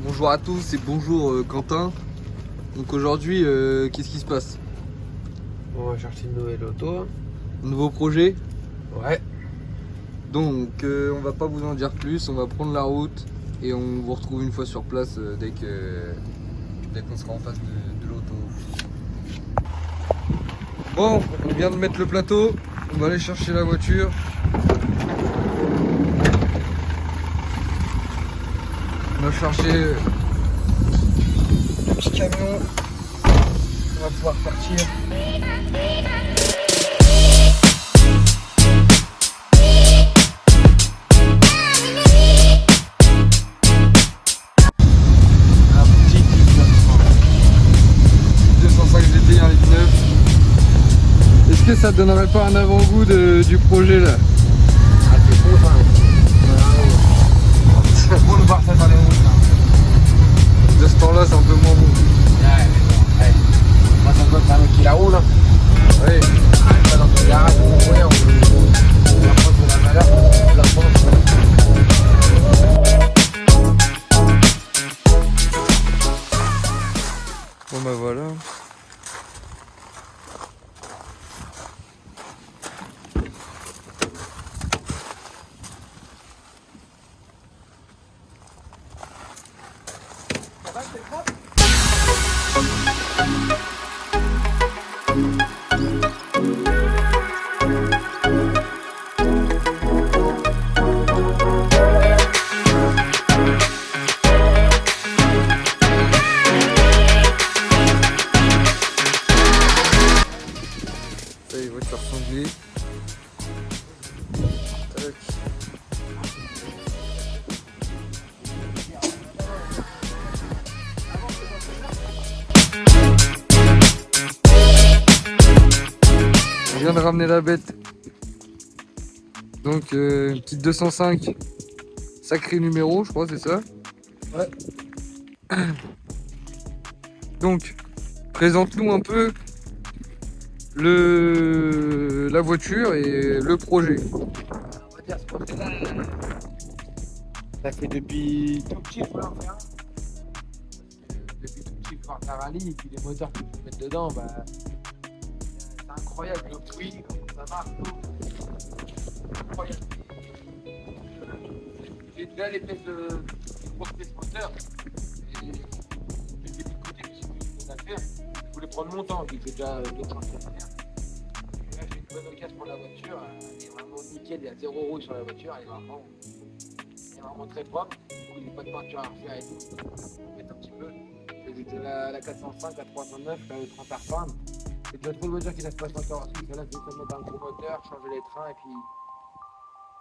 Bonjour à tous et bonjour Quentin. Donc aujourd'hui, qu'est-ce qui se passe? On va chercher une nouvelle auto. Nouveau projet. Ouais. Donc on va pas vous en dire plus, on va prendre la route et on vous retrouve une fois sur place dès qu'on sera en face de l'auto. Bon, on vient de mettre le plateau, on va aller chercher la voiture. On va charger le petit camion. On va pouvoir partir. Un petit 205 GT 1.9. Est-ce que ça te donnerait pas un avant-goût du projet là? Ah, c'est bon ça. C'est bon de voir ça dans les routes. De ce temps-là, c'est un peu moins bon. Ouais, mais bon, ouais. Moi, ça me donne un mec qui la roule. Oui. Pas dans ton garage, on va prendre de la valeur, on la prend. Bon bah voilà. Ça y est, voiture sanglée. Tac. On vient de ramener la bête. Donc une petite 205. Sacré numéro, je crois, c'est ça? Ouais. Donc, présente-nous un peu la voiture et le projet. On va dire ce projet-là, ça fait depuis tout petit, je voulais en faire un. Depuis tout petit, je veux faire un rallye et puis les moteurs que je peux mettre dedans, bah, c'est incroyable le bruit, comment ça marche, tout. Incroyable. J'ai déjà les pièces de grosses pièces moteur et j'ai mis de côté que c'est plus une affaire. Je voulais prendre mon temps, vu que j'ai déjà d'autres choses à faire. Et là, j'ai une bonne occasion pour la voiture, elle est vraiment nickel, il y a 0 rouille sur la voiture, elle est vraiment très propre. Du coup, il n'y a pas de peinture à refaire et tout. On va mettre un petit peu. J'ai déjà la 405, la 309, la 30 Arfam. J'ai déjà trop de voitures qui savent pas se mettre aussi. Là, je vais mettre un gros moteur, changer les trains et puis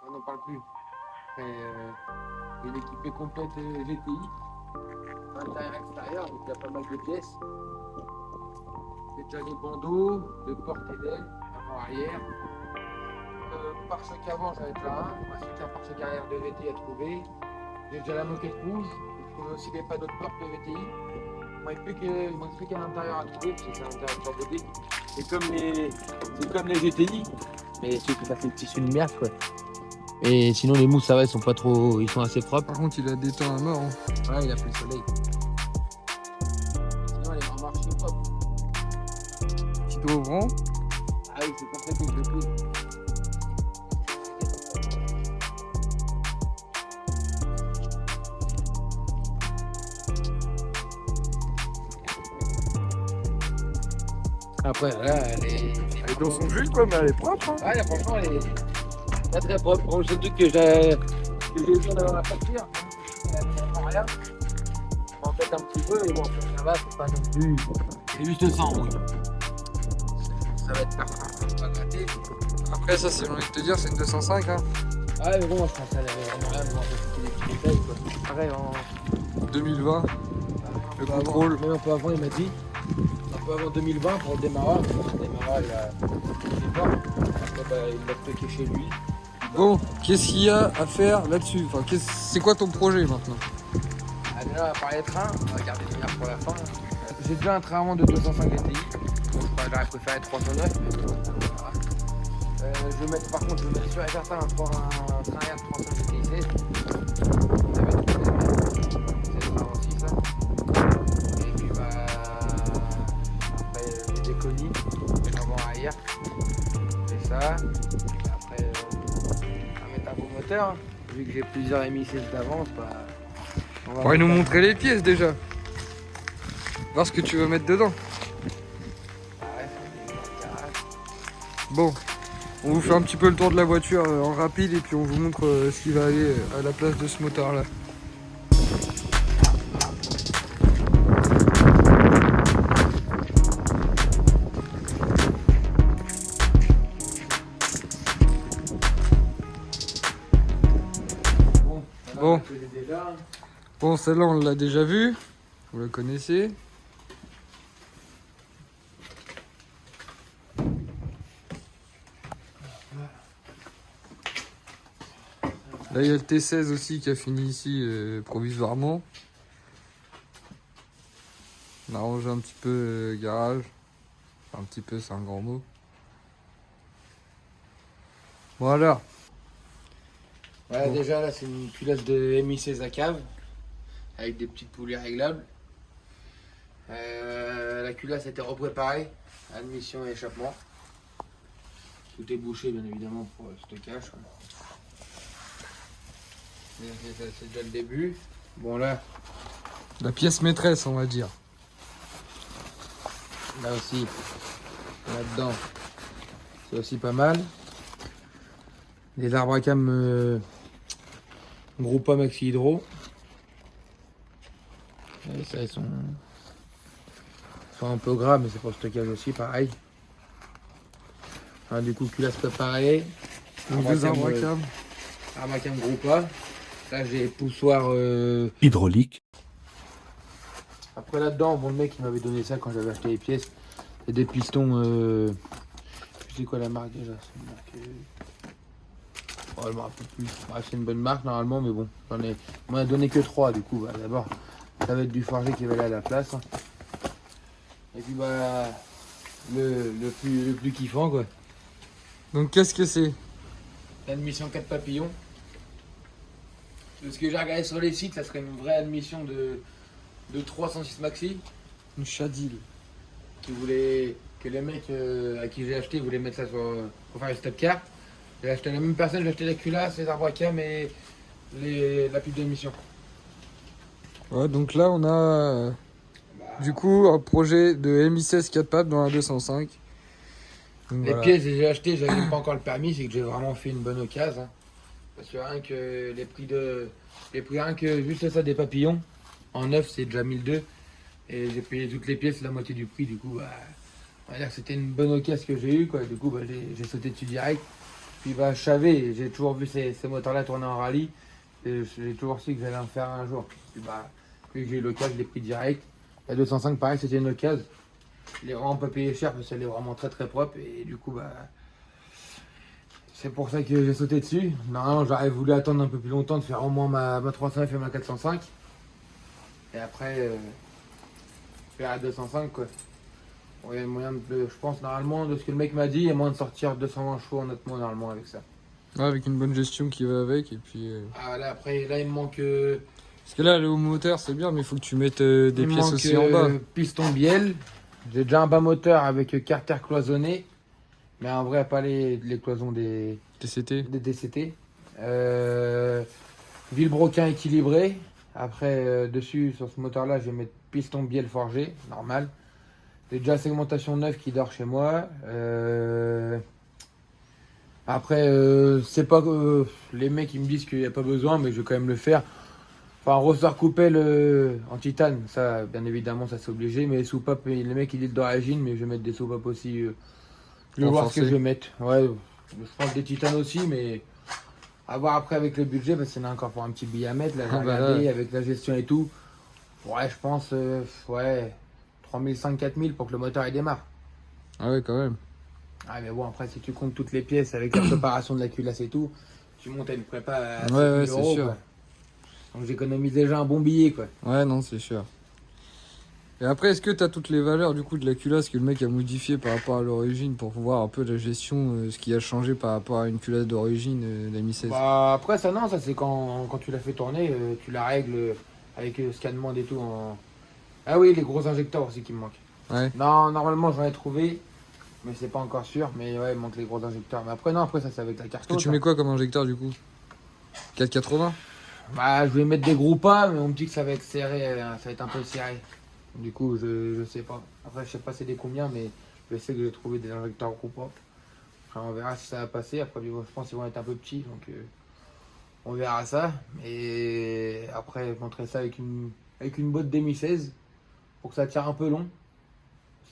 on n'en parle plus. Et l'équipe est complète GTI. Intérieur, extérieur, donc il y a pas mal de pièces. J'ai déjà les bandeaux, de porte et d'aile, avant arrière. Pare-choc avant, j'avais déjà un. Ensuite, un pare-choc arrière de VTI à trouver. J'ai déjà la moquette rouge. J'ai trouvé aussi des panneaux de porte de VTI. Il ne manque plus qu'à l'intérieur à trouver, parce que c'est un intérieur turbodé. C'est comme les GTI, mais c'est tout à fait le tissu de merde, quoi. Et sinon, les mousses, ça va, ils sont assez propres. Par contre, il a des temps à mort. Hein. Ouais, il a pris le soleil. Sinon, elle est vraiment archi propre. Petit doigt ouvrant. Ah oui, c'est pour ça que je le plie. Après, là, elle est dans son jus, quoi, mais elle est propre. Hein. Ouais, là, franchement, elle est pas très propre. Bon, c'est le truc que j'ai besoin d'avoir la facture. Elle rien. En fait, un petit peu, mais bon, ça va, c'est pas non plus. C'est juste ça, oui. Ça va être parfait. On va gratter. Après, ça, c'est j'ai envie de te dire, c'est une 205. Hein. Ah, mais bon, je pense qu'elle avait vraiment rien. On va faire des petits détails, quoi. Pareil, en 2020. Le peu contrôle. Avant, même un peu avant, il m'a dit. Un peu avant 2020 pour le démarrage. Le démarrage, il est pas. Après, bah, il l'a stocké chez lui. Bon, qu'est-ce qu'il y a à faire là-dessus? Enfin, c'est quoi ton projet maintenant? Ah, déjà, on va parler train. On va garder le meilleur pour la fin. J'ai déjà un train avant de 205 GTI. Donc, j'aurais préféré 309. Mais voilà. Je vais mettre, par contre, je vais mettre sûr et certain un train arrière de 305 GTI 16. C'est le train aussi. faire. Vu que j'ai plusieurs M16 d'avance, bah. On va nous montrer les pièces déjà. Voir ce que tu veux mettre dedans. Bon, on vous fait un petit peu le tour de la voiture en rapide et puis on vous montre ce qui va aller à la place de ce moteur là. Bon, celle-là on l'a déjà vue, vous la connaissez. Là il y a le T16 aussi qui a fini ici provisoirement. On a rangé un petit peu le garage. Enfin, un petit peu, c'est un grand mot. Voilà. Voilà, Bon. déjà là c'est une culotte de MI16 à cave avec des petites poulies réglables. La culasse a été repréparée, admission et échappement. Tout est bouché bien évidemment pour le stockage. C'est déjà le début. Bon là, La pièce maîtresse on va dire. là aussi, là-dedans, c'est aussi pas mal. Des arbres à cam Groupa Maxi Hydro. Et ça, ils sont un peu gras, mais c'est pour le stockage aussi, pareil. Du coup, culasse préparée. Donc deux arbres à cam. Arbre à cam Groupa. Là, j'ai poussoir hydraulique. Après là-dedans, bon, le mec il m'avait donné ça quand j'avais acheté les pièces. C'est des pistons. Je sais quoi la marque déjà. C'est une marque. Oh, je me rappelle plus. Ouais, c'est une bonne marque normalement, mais bon, on m'en a donné que 3 du coup. Bah, d'abord, ça va être du forgé qui va aller à la place. Et puis bah le plus kiffant quoi. Donc qu'est-ce que c'est? L'admission 4 papillons. Ce que j'ai regardé sur les sites, ça serait une vraie admission de 306 maxi. Une Shadil. Que les mecs à qui j'ai acheté voulaient mettre ça pour faire les stop car. J'ai acheté la même personne, j'ai acheté la culasse, les arbres à cam et la pile d'émission. Ouais, donc là on a du coup un projet de MI16 4 papes dans la 205. Donc, Les voilà. pièces, j'ai acheté, j'avais même pas encore le permis, c'est que j'ai vraiment fait une bonne occasion. Hein. Parce que rien que rien que juste ça des papillons, en neuf c'est déjà 1002. Et j'ai payé toutes les pièces la moitié du prix, du coup bah, on va dire que c'était une bonne occasion que j'ai eu quoi. Du coup bah, j'ai sauté dessus direct. Puis bah, je savais, j'ai toujours vu ces moteurs-là tourner en rallye. Et j'ai toujours su que j'allais en faire un jour. Puis bah, vu que j'ai eu l'occasion, je l'ai pris direct. La 205, pareil, c'était une occasion. Je l'ai vraiment pas payé cher parce qu'elle est vraiment très très propre. Et du coup, bah, c'est pour ça que j'ai sauté dessus. Normalement, j'aurais voulu attendre un peu plus longtemps, de faire au moins ma 309 et ma 405. Et après, faire la 205 quoi. Bon, il y a moyen de, je pense normalement, de ce que le mec m'a dit, il y a moyen de sortir 220 chevaux honnêtement normalement avec ça. Ouais, avec une bonne gestion qui va avec et puis. Ah là après, là il me manque. Parce que là le haut moteur c'est bien mais il faut que tu mettes des il me pièces manque, aussi en bas. Piston bielle. J'ai déjà un bas moteur avec carter cloisonné. Mais en vrai, pas les cloisons des TCT. DCT. Villebroquin équilibré. Après, dessus, sur ce moteur-là, je vais mettre piston bielle forgé, normal. J'ai déjà segmentation neuve qui dort chez moi. Après, c'est pas les mecs ils me disent qu'il n'y a pas besoin, mais je vais quand même le faire. Enfin, ressort coupé en titane, ça, bien évidemment, ça c'est obligé. Mais les soupapes, les mecs ils disent d'origine, mais je vais mettre des soupapes aussi. Je vais voir ce que je vais mettre. Ouais, je pense des titanes aussi, mais à voir après avec le budget, parce qu'il y en a encore pour un petit billet à mettre. Là, j'ai regardé là. avec la gestion et tout. Ouais, je pense, ouais, 3500-4000 pour que le moteur il démarre. Ah ouais quand même. Ah mais bon, après si tu comptes toutes les pièces avec la préparation de la culasse et tout, tu montes à une prépa à 7 000 Ouais, c'est euros, sûr. quoi. Donc j'économise déjà un bon billet quoi. Ouais non c'est sûr. Et après est-ce que tu as toutes les valeurs du coup de la culasse que le mec a modifié par rapport à l'origine pour voir un peu la gestion, ce qui a changé par rapport à une culasse d'origine la Mi 16? Bah après ça non, ça c'est quand tu l'as fait tourner, tu la règles avec scannement et tout en... Ah oui, les gros injecteurs aussi qui me manquent. Ouais. Non, normalement j'en ai trouvé, mais c'est pas encore sûr, mais ouais, il manque les gros injecteurs. Mais après non, après ça c'est avec la carte. Parce que tu mets quoi comme injecteur du coup? 4,80. Bah, je vais mettre des gros pas, mais on me dit que ça va être serré, ça va être un peu serré. Du coup, je sais pas. Après, je sais pas c'est des combien, mais je sais que j'ai trouvé des injecteurs gros pas. Après, on verra si ça va passer. Après, je pense qu'ils vont être un peu petits, donc on verra ça. Et après, je montrerai ça avec une botte demi-16 pour que ça tire un peu long.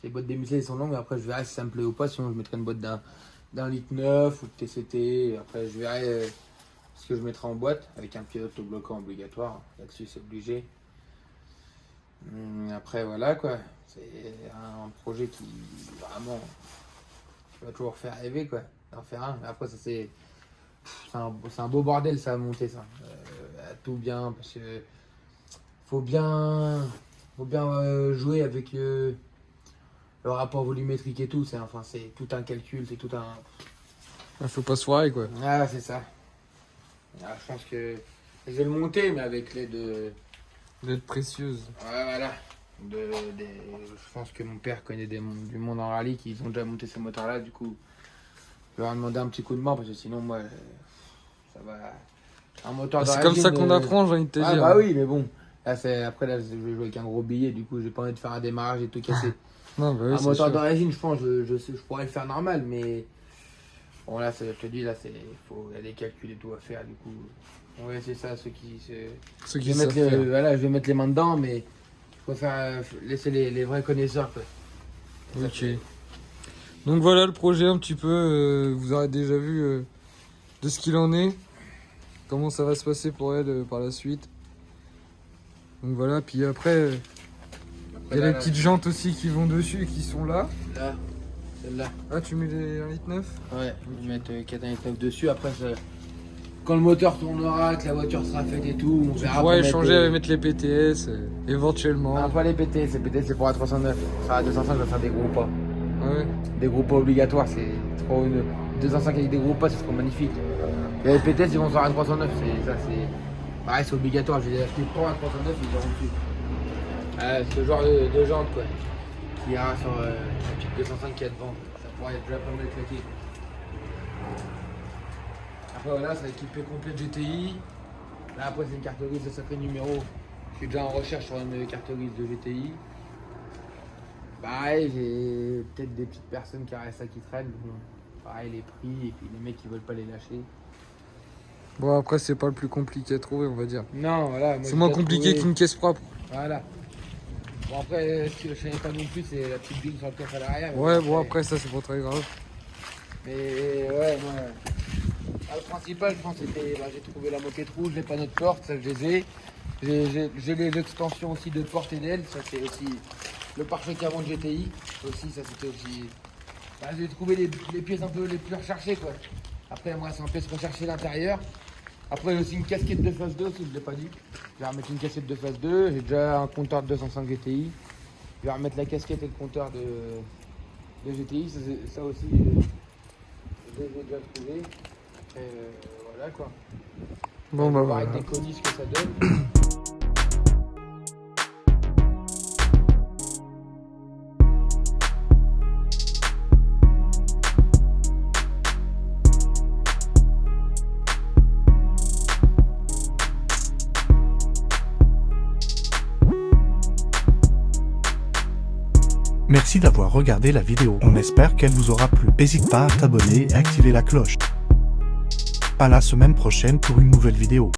Les bottes demi-16 sont longues, après je verrai si ça me plaît ou pas. Sinon, je mettrai une botte d'un litre 9 ou de TCT. Après, je verrai ce que je mettrai en boîte avec un pilote autobloquant obligatoire. Là-dessus, c'est obligé. Après, voilà quoi. C'est un projet qui vraiment va toujours faire rêver quoi. D'en faire un. Mais après, ça c'est un beau bordel ça à monter ça. Tout bien parce que faut bien jouer avec le rapport volumétrique et tout. C'est tout un calcul, c'est tout un. Faut pas se foirer quoi. Ah, c'est ça. Ah, je pense que je vais le monter, mais avec l'aide de. L'aide précieuse. Ouais, voilà. Je pense que mon père connaît du monde en rallye qui ont déjà monté ces moteurs-là. Du coup, je vais leur demander un petit coup de main parce que sinon, moi, ça va. Un moteur C'est comme ça qu'on apprend, j'ai envie de te dire. Bah oui, mais bon. Après, je vais jouer avec un gros billet. Du coup, j'ai pas envie de faire un démarrage et tout casser. Non, bah oui, un c'est moteur sûr. d'origine, je pense, je pourrais le faire normal, mais. Bon, là, je te dis, là, il y a des calculs et tout à faire. Du coup, on va essayer ça, ceux qui savent faire. Voilà, je vais mettre les mains dedans, mais je préfère laisser les vrais connaisseurs. Quoi. Ok. Donc voilà le projet un petit peu. Vous aurez déjà vu de ce qu'il en est. Comment ça va se passer pour elle par la suite. Donc voilà, puis après, il y a les petites jantes aussi qui vont dessus et qui sont là. Là, celle-là. Ah, tu mets les 1,9 litre ? Ouais, je vais mettre 4,9 dessus. Après, quand le moteur tournera, que la voiture sera faite et tout, on verra. On pourra échanger, mettre les PTS, éventuellement. Non, pas les PTS, les PTS c'est pour la 309. Ça, à 205, je vais faire des gros pas. Ah ouais. Des gros pas obligatoires, c'est trop une. 205 avec des gros pas, c'est trop magnifique. Et les PTS, ils vont faire à 309, c'est. Pareil, c'est obligatoire, je vais les acheter pour un 309, ils iront dessus. Ce genre de jante, quoi. Qui ira sur la petite 205 qui est devant. Ça pourrait être déjà pas mal claqué. Après, voilà, ça va équipé complet de GTI. Là, après, c'est une carte grise de sacré numéro. Je suis déjà en recherche sur une carte grise de GTI. Pareil, j'ai peut-être des petites personnes qui restent ça qui traînent. Bon, pareil, les prix et puis les mecs qui veulent pas les lâcher. Bon, après, c'est pas le plus compliqué à trouver, on va dire. Non, voilà. C'est moins compliqué qu'une caisse propre. Voilà. Bon, après, ce que je savais pas non plus, c'est la petite bille sur le coffre à l'arrière. Ouais, bon, après, ça, c'est pas très grave. Mais ouais, moi. Le principal, je pense, c'était. J'ai trouvé la moquette rouge, les panneaux de porte, ça, je les ai. J'ai les extensions aussi de porte et d'aile, ça, c'est aussi. Le pare-choc avant de GTI, aussi, ça, c'était aussi. J'ai trouvé les pièces un peu les plus recherchées, quoi. Après, moi, c'est un pièce recherchée l'intérieur. Après, j'ai aussi une casquette de phase 2, si je ne l'ai pas dit. Je vais remettre une casquette de phase 2. J'ai déjà un compteur de 205 GTI. Je vais remettre la casquette et le compteur de GTI. Ça aussi, je les ai déjà trouvés. Après, voilà quoi. Bon, bah voir voilà. avec des colis ce que ça donne. Merci d'avoir regardé la vidéo. On espère qu'elle vous aura plu. N'hésite pas à t'abonner et activer la cloche. À la semaine prochaine pour une nouvelle vidéo.